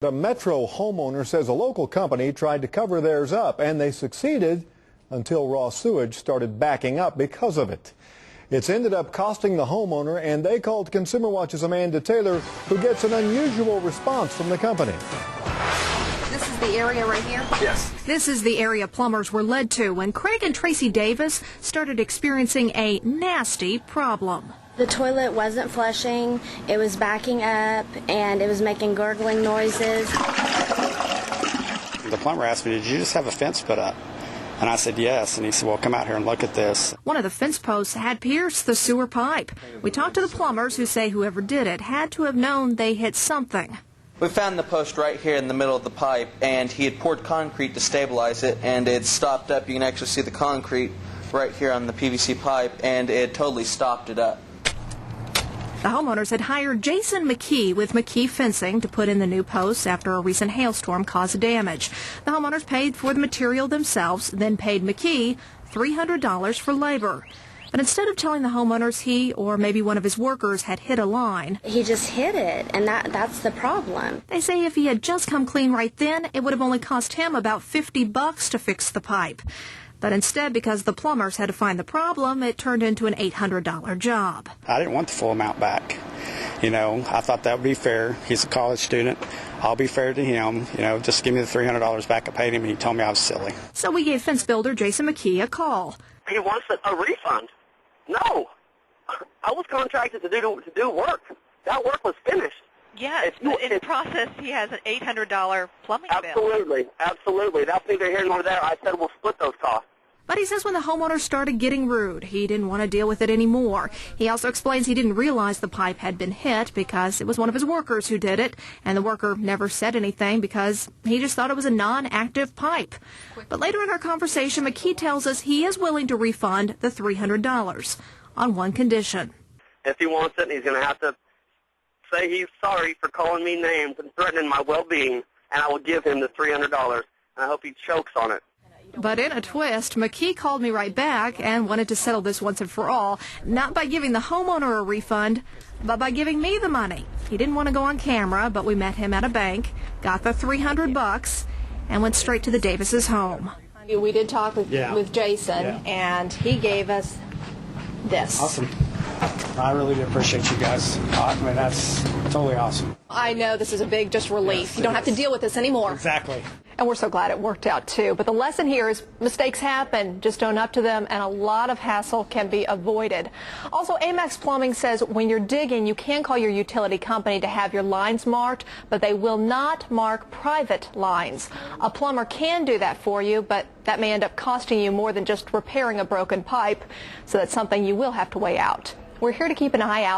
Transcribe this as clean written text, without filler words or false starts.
The Metro homeowner says a local company tried to cover theirs up, and they succeeded until raw sewage started backing up because of it. It's ended up costing the homeowner, and they called Consumer Watch's Amanda Taylor, who gets an unusual response from the company. This is the area right here? Yes. This is the area plumbers were led to when Craig and Tracy Davis started experiencing a nasty problem. The toilet wasn't flushing, it was backing up, and it was making gurgling noises. The plumber asked me, "Did you just have a fence put up?" And I said, "Yes." And he said, "Well, come out here and look at this." One of the fence posts had pierced the sewer pipe. We talked to the plumbers, who say whoever did it had to have known they hit something. We found the post right here in the middle of the pipe, and he had poured concrete to stabilize it, and it stopped up. You can actually see the concrete right here on the PVC pipe, and it totally stopped it up. The homeowners had hired Jason McKee with McKee Fencing to put in the new posts after a recent hailstorm caused damage. The homeowners paid for the material themselves, then paid McKee $300 for labor. But instead of telling the homeowners he or maybe one of his workers had hit a line, He just hit it, and that's the problem. they say if he had just come clean right then, it would have only cost him about $50 to fix the pipe. But instead, because the plumbers had to find the problem, it turned into an $800 job. I didn't want the full amount back. I thought that would be fair. He's a college student. I'll be fair to him. Just give me the $300 back I paid him, and he told me I was silly. So we gave fence builder Jason McKee a call. He wants a refund. No. I was contracted to do work. That work was finished. Yes, but in the process, he has an $800 plumbing bill. Absolutely, absolutely. That's neither here nor there. I said we'll split those costs. But he says when the homeowner started getting rude, he didn't want to deal with it anymore. He also explains he didn't realize the pipe had been hit because it was one of his workers who did it, and the worker never said anything because he just thought it was a non-active pipe. But later in our conversation, McKee tells us he is willing to refund the $300 on one condition. If he wants it, he's going to have to say he's sorry for calling me names and threatening my well-being, and I will give him the $300. And I hope he chokes on it. But in a twist, McKee called me right back and wanted to settle this once and for all, not by giving the homeowner a refund, but by giving me the money. He didn't want to go on camera, but we met him at a bank, got the $300, and went straight to the Davis's home. We did talk with Jason, and he gave us this. Awesome. I really do appreciate you guys. I mean, that's totally awesome. I know this is a big relief. Yes, you don't have to deal with this anymore. Exactly. And we're so glad it worked out, too. But the lesson here is mistakes happen. Just own up to them, and a lot of hassle can be avoided. Also, Amex Plumbing says when you're digging, you can call your utility company to have your lines marked, but they will not mark private lines. A plumber can do that for you, but that may end up costing you more than just repairing a broken pipe, so that's something you will have to weigh out. We're here to keep an eye out.